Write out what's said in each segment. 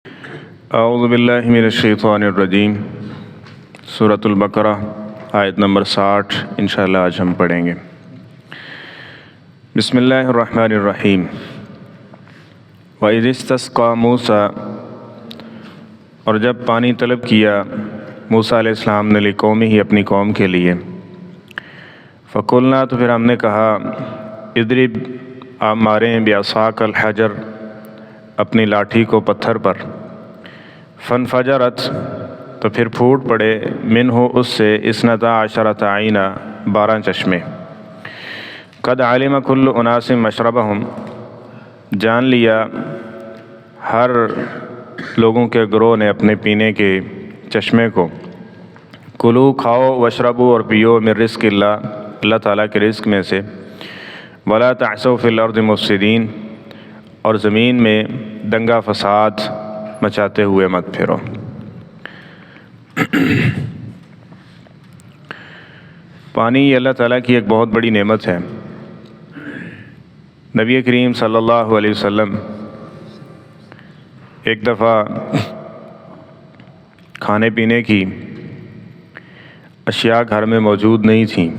اعوذ باللہ من الشیطان الرجیم، سورۃ البقرہ آیت نمبر 60 انشاءاللہ آج ہم پڑھیں گے۔ بسم اللہ الرحمن الرحیم۔ وَإِذِ اسْتَسْقَىٰ مُوسَىٰ، اور جب پانی طلب کیا موسیٰ علیہ السلام نے لقومہ ہی اپنی قوم کے لیے، فَقُلْنَا، تو پھر ہم نے کہا، اضرب، آپ ماریں، بعصاک الحجر، اپنی لاٹھی کو پتھر پر، فانفجرت، تو پھر پھوٹ پڑے، منہ اس سے، اثنتا عشرۃ عینا، 12 چشمے، قد علم کل اناس مشربہم، جان لیا ہر لوگوں کے گروہ نے اپنے پینے کے چشمے کو، کلو، کھاؤ، واشربو، اور پیو، من رزق اللہ، اللہ تعالیٰ کے رزق میں سے، ولا تعثوا فی الارض مفسدین، اور زمین میں دنگا فساد مچاتے ہوئے مت پھرو۔ پانی اللہ تعالیٰ کی ایک بہت بڑی نعمت ہے۔ نبی کریم صلی اللہ علیہ وسلم ایک دفعہ کھانے پینے کی اشیاء گھر میں موجود نہیں تھیں،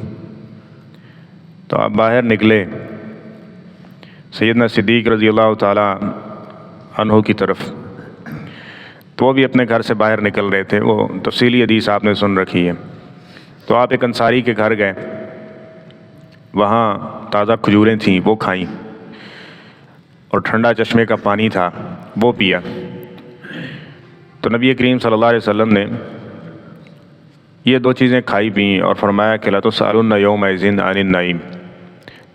تو آپ باہر نکلے سیدنا صدیق رضی اللہ تعالیٰ عنہ کی طرف، تو وہ بھی اپنے گھر سے باہر نکل رہے تھے، وہ تفصیلی حدیث آپ نے سن رکھی ہے۔ تو آپ ایک انصاری کے گھر گئے، وہاں تازہ کھجوریں تھیں، وہ کھائیں، اور ٹھنڈا چشمے کا پانی تھا، وہ پیا۔ تو نبی کریم صلی اللہ علیہ وسلم نے یہ 2 چیزیں کھائی پیں اور فرمایا کہ لَتُسْأَلُنَّ يَوْمَئِذٍ عَنِ النَّعِيمِ،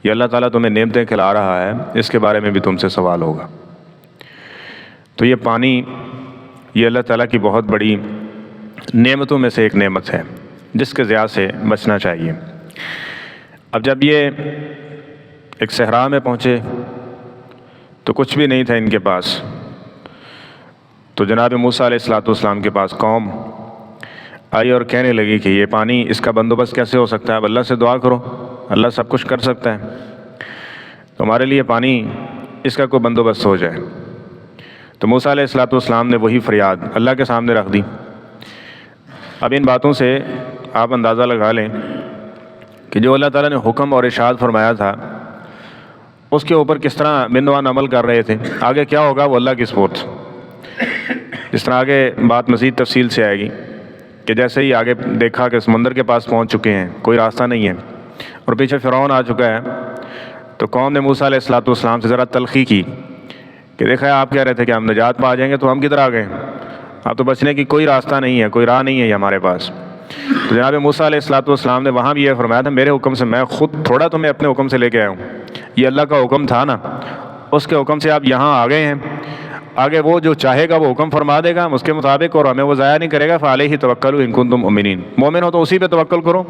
یہ اللہ تعالیٰ تمہیں نعمتیں کھلا رہا ہے، اس کے بارے میں بھی تم سے سوال ہوگا۔ تو یہ پانی، یہ اللہ تعالیٰ کی بہت بڑی نعمتوں میں سے ایک نعمت ہے، جس کے ضیاع سے بچنا چاہیے۔ اب جب یہ ایک صحرا میں پہنچے تو کچھ بھی نہیں تھا ان کے پاس، تو جناب موسیٰ علیہ السلام کے پاس قوم آئی اور کہنے لگی کہ یہ پانی، اس کا بندوبست کیسے ہو سکتا ہے؟ اب اللہ سے دعا کرو، اللہ سب کچھ کر سکتا ہے، تو ہمارے لیے پانی، اس کا کوئی بندوبست ہو جائے۔ تو موسیٰ علیہ السلام نے وہی فریاد اللہ کے سامنے رکھ دی۔ اب ان باتوں سے آپ اندازہ لگا لیں کہ جو اللہ تعالیٰ نے حکم اور ارشاد فرمایا تھا، اس کے اوپر کس طرح بندوان عمل کر رہے تھے۔ آگے کیا ہوگا وہ اللہ کی سپرد۔ جس طرح آگے بات مزید تفصیل سے آئے گی کہ جیسے ہی آگے دیکھا کہ سمندر کے پاس پہنچ چکے ہیں، کوئی راستہ نہیں ہے، اور پیچھے فرعون آ چکا ہے، تو قوم نے موسیٰ علیہ السلام سے ذرا تلخی کی کہ دیکھا آپ کہہ رہے تھے کہ ہم نجات پا جائیں گے، تو ہم کدھر آ گئے؟ اب تو بچنے کی کوئی راستہ نہیں ہے، کوئی راہ نہیں ہے یہ ہمارے پاس۔ تو جناب موسیٰ علیہ السلام نے وہاں بھی یہ فرمایا تھا، میرے حکم سے، میں خود تھوڑا تمہیں اپنے حکم سے لے کے آیا ہوں، یہ اللہ کا حکم تھا نا، اس کے حکم سے آپ یہاں آ گئے ہیں، آگے وہ جو چاہے گا وہ حکم فرما دے گا ہم اس کے مطابق، اور ہمیں وہ ضائع نہیں کرے گا۔ فَعَلَيْهِ تَوَكَّلُوا إِن كُنتُم مُؤْمِنِينَ، مومن ہو تو اسی پہ توکل کرو۔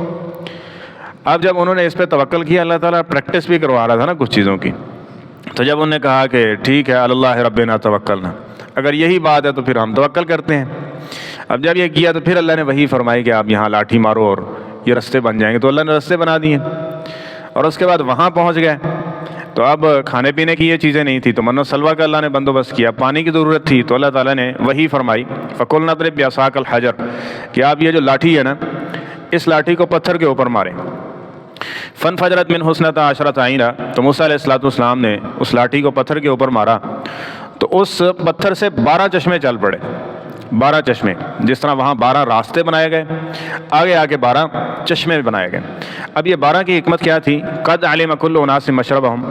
اب جب انہوں نے اس پہ توکل کیا، اللہ تعالیٰ پریکٹس بھی کروا رہا تھا نا کچھ چیزوں کی، تو جب انہوں نے کہا کہ ٹھیک ہے، اللہ ربنا توکلنا، اگر یہی بات ہے تو پھر ہم توکل کرتے ہیں۔ اب جب یہ کیا تو پھر اللہ نے وہی فرمائی کہ آپ یہاں لاٹھی مارو اور یہ رستے بن جائیں گے، تو اللہ نے رستے بنا دیے، اور اس کے بعد وہاں پہنچ گئے۔ تو اب کھانے پینے کی یہ چیزیں نہیں تھی، تو من و سلوہ کا اللہ نے بندوبست کیا۔ پانی کی ضرورت تھی تو اللہ تعالیٰ نے وہی فرمائی، فَقُلْنَا اضْرِب بِعَصَاكَ الْحَجَرَ، کہ آپ یہ جو لاٹھی ہے نا، اس لاٹھی کو پتھر کے اوپر ماریں۔ فانفجرت منہ اثنتا عشرۃ عینا، تو موسیٰ علیہ السلام نے اس لاٹھی کو پتھر کے اوپر مارا تو اس پتھر سے 12 چشمے چل پڑے، 12 چشمے، جس طرح وہاں 12 راستے بنائے گئے، آگے آگے 12 چشمے بنائے گئے۔ اب یہ 12 کی حکمت کیا تھی؟ قد علم کل اناس مشربہم،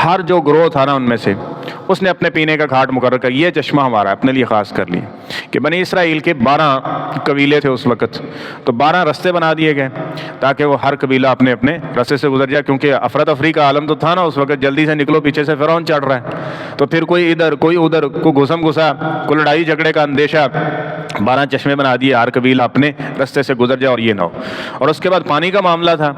ہر جو گروہ تھا نا ان میں سے، اس نے اپنے پینے کا گھاٹ مقرر کر، یہ چشمہ ہمارا اپنے لیے خاص کر لیا، کہ بنی اسرائیل کے 12 قبیلے تھے اس وقت، تو 12 رستے بنا دیے گئے تاکہ وہ ہر قبیلہ اپنے اپنے رستے سے گزر جائے، کیونکہ افراتفری کا عالم تو تھا نا اس وقت، جلدی سے نکلو، پیچھے سے فرعون چڑھ رہا ہے، تو پھر کوئی ادھر کوئی ادھر، کوئی گھسم گھسا، کوئی لڑائی جھگڑے کا اندیشہ، 12 چشمے بنا دیے، ہر قبیلہ اپنے رستے سے گزر جائے اور یہ نہ ہو۔ اور اس کے بعد پانی کا معاملہ تھا،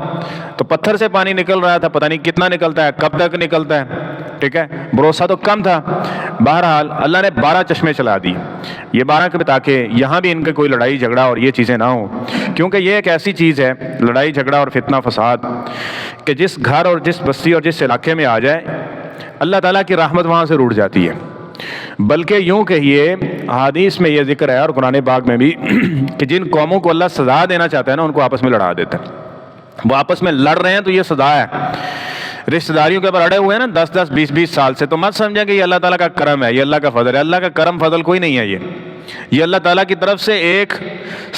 تو پتھر سے پانی نکل رہا تھا، پتہ نہیں کتنا نکلتا ہے، کب تک نکلتا ہے، ٹھیک ہے، بھروسہ تو کم تھا۔ بہرحال اللہ نے 12 چشمے چلا دیے، یہ 12 کے، تاکہ یہاں بھی ان کے کوئی لڑائی جھگڑا اور یہ چیزیں نہ ہوں، کیونکہ یہ ایک ایسی چیز ہے، لڑائی جھگڑا اور فتنہ فساد، کہ جس گھر اور جس بستی اور جس علاقے میں آ جائے، اللہ تعالیٰ کی رحمت وہاں سے روٹ جاتی ہے۔ بلکہ یوں کہیے حدیث میں یہ ذکر ہے اور قرآن پاک میں بھی کہ جن قوموں کو اللہ سزا دینا چاہتا ہے نا ان کو آپس میں لڑا دیتا ہے. وہ آپس میں لڑ رہے ہیں تو یہ سزا ہے. رشتہ داریوں کے اوپر اڑے ہوئے ہیں نا 10 20 سال سے, تو مت سمجھیں کہ یہ اللہ تعالیٰ کا کرم ہے, یہ اللہ کا فضل ہے. اللہ کا کرم فضل کوئی نہیں ہے, یہ اللہ تعالیٰ کی طرف سے ایک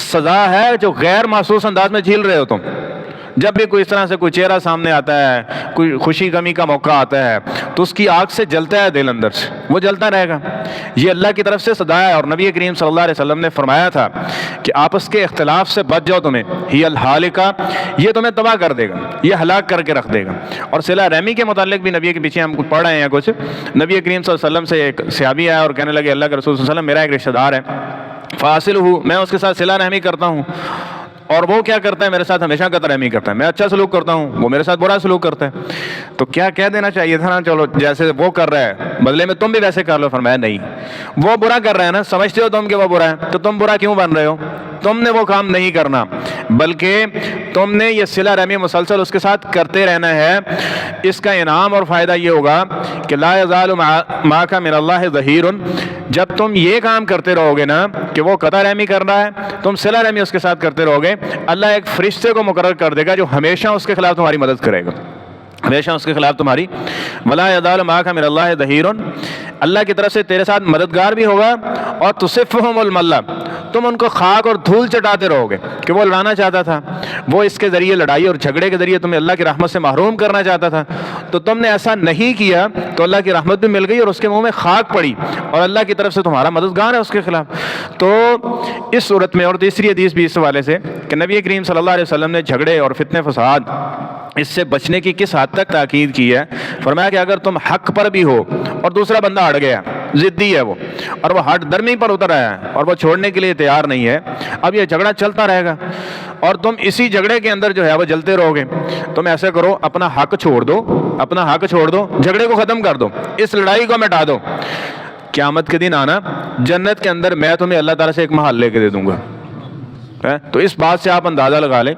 سزا ہے جو غیر محسوس انداز میں جھیل رہے ہو تم. جب بھی کوئی اس طرح سے کوئی چہرہ سامنے آتا ہے, کوئی خوشی غمی کا موقع آتا ہے, تو اس کی آگ سے جلتا ہے دل اندر سے, وہ جلتا رہے گا. یہ اللہ کی طرف سے سزا ہے. اور نبی کریم صلی اللہ علیہ وسلم نے فرمایا تھا کہ آپس کے اختلاف سے بچ جاؤ, تمہیں ہی الحالکہ, یہ تمہیں تباہ کر دے گا, یہ ہلاک کر کے رکھ دے گا. اور صلہ رحمی کے متعلق بھی نبی کے پیچھے ہم کچھ پڑھ رہے ہیں کچھ. نبی کریم صلی اللہ علیہ وسلم سے ایک صحابی آیا اور کہنے لگے اللہ کے رسول صلی اللہ علیہ وسلم میرا ایک رشتہ دار ہے, فاصلہ, میں اس کے ساتھ صلہ رحمی کرتا ہوں اور وہ کیا کرتا ہے میرے ساتھ ہمیشہ قطع رحمی کرتا ہے. میں اچھا سلوک کرتا ہوں, وہ میرے ساتھ برا سلوک کرتا ہے. تو کیا کہہ دینا چاہیے تھا نا, چلو جیسے وہ کر رہا ہے بدلے میں تم بھی ویسے کر لو. فرمایا نہیں, وہ برا کر رہا ہے نا, سمجھتے ہو تم کہ وہ برا ہے, تو تم برا کیوں بن رہے ہو؟ تم نے وہ کام نہیں کرنا, بلکہ تم نے یہ صلہ رحمی مسلسل اس کے ساتھ کرتے رہنا ہے. اس کا انعام اور فائدہ یہ ہوگا کہ لا یزال معک من اللہ ظہیر, جب تم یہ کام کرتے رہو گے نا کہ وہ قطع رحمی کر رہا ہے, تم صلہ رحمی اس کے ساتھ کرتے رہو گے, اللہ ایک فرشتے کو مقرر کر دے گا جو ہمیشہ اس کے خلاف تمہاری مدد کرے گا, ہمیشہ اس کے خلاف تمہاری. ولا یزال معک من اللہ ظہیر, اللہ کی طرف سے تیرے ساتھ مددگار بھی ہوگا. اور تصفہم الملہ, تم ان کو خاک اور دھول چٹاتے رہو گے کہ وہ لڑانا چاہتا تھا, وہ اس کے ذریعے لڑائی اور جھگڑے کے ذریعے تمہیں اللہ کی رحمت سے محروم کرنا چاہتا تھا, تو تم نے ایسا نہیں کیا تو اللہ کی رحمت بھی مل گئی اور اس کے منہ میں خاک پڑی, اور اللہ کی طرف سے تمہارا مددگار ہے اس کے خلاف. تو اس صورت میں, اور تیسری حدیث بھی اس حوالے سے کہ نبی کریم صلی اللہ علیہ وسلم نے جھگڑے اور فتنے فساد اس سے بچنے کی کس حد تک تاکید کی ہے. فرمایا کہ اگر تم حق پر بھی ہو اور دوسرا بندہ اڑ گیا, ضدی ہے وہ, اور وہ ہٹ درمی پر اتر آیا ہے اور وہ چھوڑنے کے لیے تیار نہیں ہے, اب یہ جھگڑا چلتا رہے گا اور تم اسی جھگڑے کے اندر جو ہے وہ جلتے رہو گے. تم ایسے کرو, اپنا حق چھوڑ دو, اپنا حق چھوڑ دو, جھگڑے کو ختم کر دو, اس لڑائی کو مٹا دو. قیامت کے دن آنا, جنت کے اندر میں تمہیں اللہ تعالیٰ سے ایک محل لے کے دے دوں گا. تو اس بات سے آپ اندازہ لگا لیں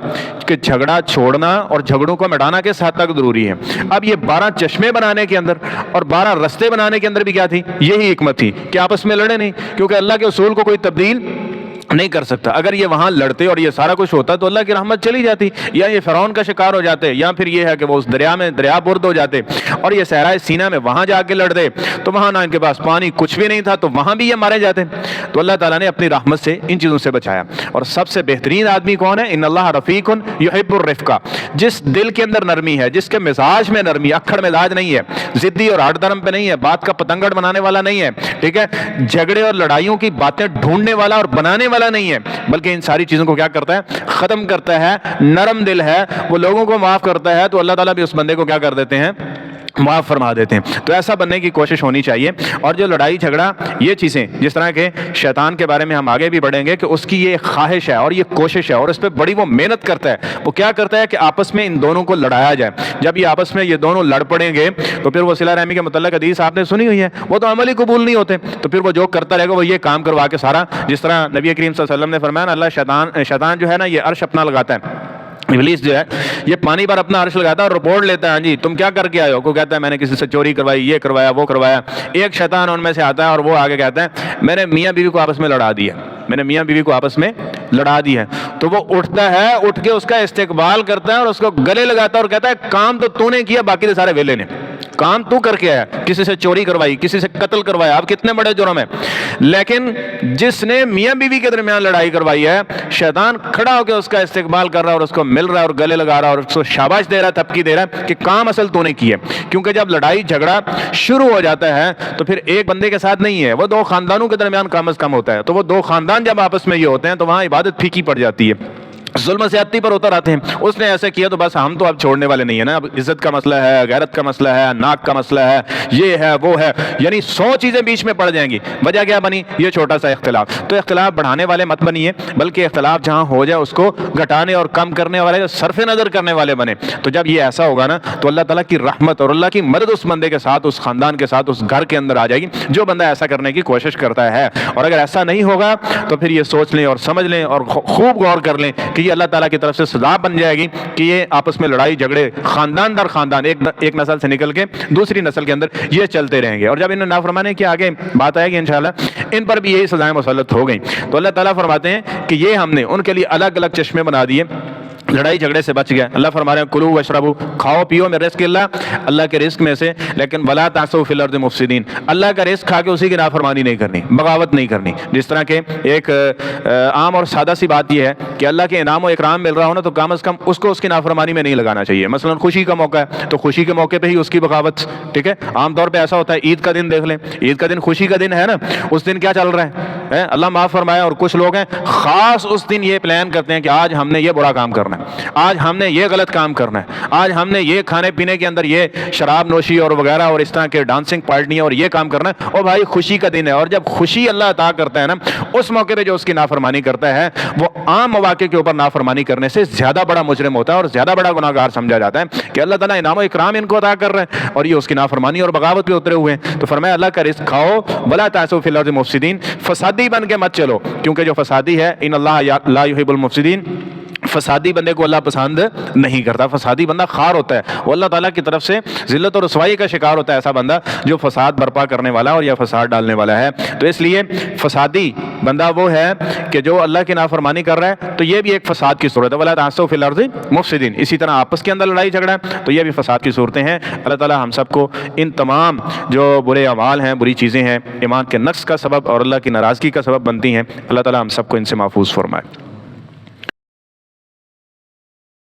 کہ جھگڑا چھوڑنا اور جھگڑوں کو مٹانا کس حد تک ضروری ہے. اب یہ 12 چشمے بنانے کے اندر اور 12 رستے بنانے کے اندر بھی کیا تھی, یہی حکمت تھی کہ آپس میں لڑے نہیں, کیونکہ اللہ کے اصول کو کوئی تبدیل نہیں کر سکتا. اگر یہ وہاں لڑتے اور یہ سارا کچھ ہوتا تو اللہ کی رحمت چلی جاتی, یا یہ فرعون کا شکار ہو جاتے, یا پھر یہ ہے کہ وہ اس دریا برد ہو جاتے, اور یہ صحرائے سینا میں وہاں جا کے لڑتے, تو وہاں نہ ان کے پاس پانی کچھ بھی نہیں تھا, تو وہاں بھی یہ مارے جاتے. تو اللہ تعالیٰ نے اپنی رحمت سے ان چیزوں سے بچایا. اور سب سے بہترین آدمی کون ہے؟ ان اللہ رفیق یحب الرفقہ, جس دل کے اندر نرمی ہے, جس کے مزاج میں نرمی, اکھڑ مزاج نہیں ہے, ضدی اور ہٹ درم پہ نہیں ہے, بات کا پتنگڑ بنانے والا نہیں ہے, ٹھیک ہے, جھگڑے اور لڑائیوں کی باتیں ڈھونڈنے والا اور بنانے والا نہیں ہے, بلکہ ان ساری چیزوں کو کیا کرتا ہے, ختم کرتا ہے. نرم دل ہے, وہ لوگوں کو معاف کرتا ہے, تو اللہ تعالیٰ بھی اس بندے کو کیا کر دیتے ہیں, معاف فرما دیتے ہیں. تو ایسا بننے کی کوشش ہونی چاہیے. اور جو لڑائی جھگڑا یہ چیزیں جس طرح کے شیطان کے بارے میں ہم آگے بھی بڑھیں گے کہ اس کی یہ خواہش ہے اور یہ کوشش ہے اور اس پہ بڑی وہ محنت کرتا ہے. وہ کیا کرتا ہے کہ آپس میں ان دونوں کو لڑایا جائے. جب یہ آپس میں یہ دونوں لڑ پڑیں گے تو پھر وہ صلہ رحمی کے متعلق حدیث آپ نے سنی ہوئی ہے, وہ تو عملی قبول نہیں ہوتے. تو پھر وہ جو کرتا رہے گا وہ یہ کام کروا کے سارا, جس طرح نبی کریم صلی اللہ علیہ وسلم نے فرمایا اللہ شیطان جو ہے نا یہ عرش اپنا لگاتا ہے, ابلیس جو ہے یہ پانی پر اپنا عرش لگاتا ہے اور رپورٹ لیتا ہے, ہاں جی تم کیا کر کے آئے ہو, کو کہتا ہے میں نے کسی سے چوری کروائی, یہ کروایا, وہ کروایا. ایک شیطان ان میں سے آتا ہے اور وہ آگے کہتا ہے میں نے میاں بیوی کو آپس میں لڑا دیا, میں نے میاں بیوی کو آپس میں لڑا دی ہے. تو وہ اٹھتا ہے, اٹھ کے اس کا استقبال کرتا ہے اور اس کو گلے لگاتا ہے اور کہتا ہے کام تو نے کیا, باقی سارے ویلے نے, کام تو کر کے آیا, کسی سے چوری کروائی, کسی سے قتل کروایا, اب کتنے بڑے جرم ہے. لیکن جس نے میاں بیوی کے درمیان لڑائی کروائی ہے, شیطان کھڑا ہو کے اس کا استقبال کر رہا ہے اور اس کو مل رہا ہے اور گلے لگا رہا ہے اور اس کو شاباش دے رہا ہے, تھپکی دے رہا ہے کہ کام اصل تو نے کی ہے. کیونکہ جب لڑائی جھگڑا شروع ہو جاتا ہے تو پھر ایک بندے کے ساتھ نہیں ہے, وہ 2 خاندانوں کے درمیان کم از کم ہوتا ہے. تو وہ 2 خاندان جب آپس میں یہ ہوتے ہیں تو وہاں عبادت پھیکی پڑ جاتی ہے, ظلم زیادتی پر اتر آتے ہیں. اس نے ایسے کیا تو بس ہم تو اب چھوڑنے والے نہیں ہیں نا, اب عزت کا مسئلہ ہے, غیرت کا مسئلہ ہے, ناک کا مسئلہ ہے, یہ ہے وہ ہے, یعنی 100 چیزیں بیچ میں پڑ جائیں گی. وجہ کیا بنی, یہ چھوٹا سا اختلاف. تو اختلاف بڑھانے والے مت بنیے, بلکہ اختلاف جہاں ہو جائے اس کو گھٹانے اور کم کرنے والے, صرف نظر کرنے والے بنے. تو جب یہ ایسا ہوگا نا تو اللہ تعالیٰ کی رحمت اور اللہ کی مدد اس بندے کے ساتھ, اس خاندان کے ساتھ, اس گھر کے اندر آ جائے گی جو بندہ ایسا کرنے کی کوشش کرتا ہے. اور اگر ایسا نہیں ہوگا تو پھر یہ سوچ لیں اور سمجھ لیں اور خوب غور کر لیں کہ یہ اللہ تعالیٰ کی طرف سے سزا بن جائے گی کہ یہ آپس میں لڑائی جھگڑے خاندان در خاندان ایک نسل سے نکل کے دوسری نسل کے اندر یہ چلتے رہیں گے، اور جب انہیں نافرمانی کی آگے بات آئے گی انشاءاللہ ان پر بھی یہی سزائیں مسلط ہو گئیں۔ تو اللہ تعالیٰ فرماتے ہیں کہ یہ ہم نے ان کے لیے الگ الگ چشمے بنا دیے، لڑائی جھگڑے سے بچ گیا۔ اللہ فرما رہے ہیں کلو واشربو، کھاؤ پیو من رزق اللہ کے رزق میں سے، لیکن ولا تعثوا فی الارض مفسدین، اللہ کا رزق کھا کے اسی کی نافرمانی نہیں کرنی، بغاوت نہیں کرنی۔ جس طرح کہ ایک عام اور سادہ سی بات یہ ہے کہ اللہ کے انعام و اکرام مل رہا ہو نا تو کم از کم اس کو اس کی نافرمانی میں نہیں لگانا چاہیے۔ مثلا خوشی کا موقع ہے تو خوشی کے موقع پہ ہی اس کی بغاوت، ٹھیک ہے۔ عام طور پہ ایسا ہوتا ہے، عید کا دن دیکھ لیں، عید کا دن خوشی کا دن ہے نا، اس دن کیا چل رہا ہے، اللہ معاف فرمائے، اور کچھ لوگ ہیں خاص اس دن یہ پلان کرتے ہیں کہ آج ہم نے یہ برا کام کرنا ہے، آج ہم نے یہ غلط کام کرنا ہے، آج ہم نے یہ کھانے پینے کے اندر یہ شراب نوشی اور وغیرہ اور اس طرح کے ڈانسنگ پارٹیاں اور یہ کام کرنا ہے۔ اور بھائی خوشی کا دن ہے، اور جب خوشی اللہ عطا کرتا ہے نا، اس موقع پہ جو اس کی نافرمانی کرتا ہے وہ عام مواقع کے اوپر نافرمانی کرنے سے زیادہ بڑا مجرم ہوتا ہے اور زیادہ بڑا گناہگار سمجھا جاتا ہے کہ اللہ تعالیٰ انعام و اکرام ان کو عطا کر رہے ہیں اور یہ اس کی نافرمانی اور بغاوت پہ اترے ہوئے ہیں۔ تو فرمایا اللہ کا رزق کھاؤ، ولا تعثوا فی الارض مفسدین، فسادی بن کے مت چلو، کیونکہ جو فسادی ہے ان اللہ لا یحب المفسدین، فسادی بندے کو اللہ پسند نہیں کرتا۔ فسادی بندہ خار ہوتا ہے، وہ اللہ تعالیٰ کی طرف سے ذلت اور رسوائی کا شکار ہوتا ہے ایسا بندہ جو فساد برپا کرنے والا اور یا فساد ڈالنے والا ہے۔ تو اس لیے فسادی بندہ وہ ہے کہ جو اللہ کی نافرمانی کر رہا ہے، تو یہ بھی ایک فساد کی صورت ہے، ولا تعثوا فی الارض مفسدین۔ اسی طرح آپس کے اندر لڑائی جھگڑا ہے تو یہ بھی فساد کی صورتیں ہیں۔ اللہ تعالیٰ ہم سب کو ان تمام جو برے اعمال ہیں، بری چیزیں ہیں، ایمان کے نقص کا سبب اور اللہ کی ناراضگی کا سبب بنتی ہیں، اللہ تعالیٰ ہم سب کو ان سے محفوظ فرمائے۔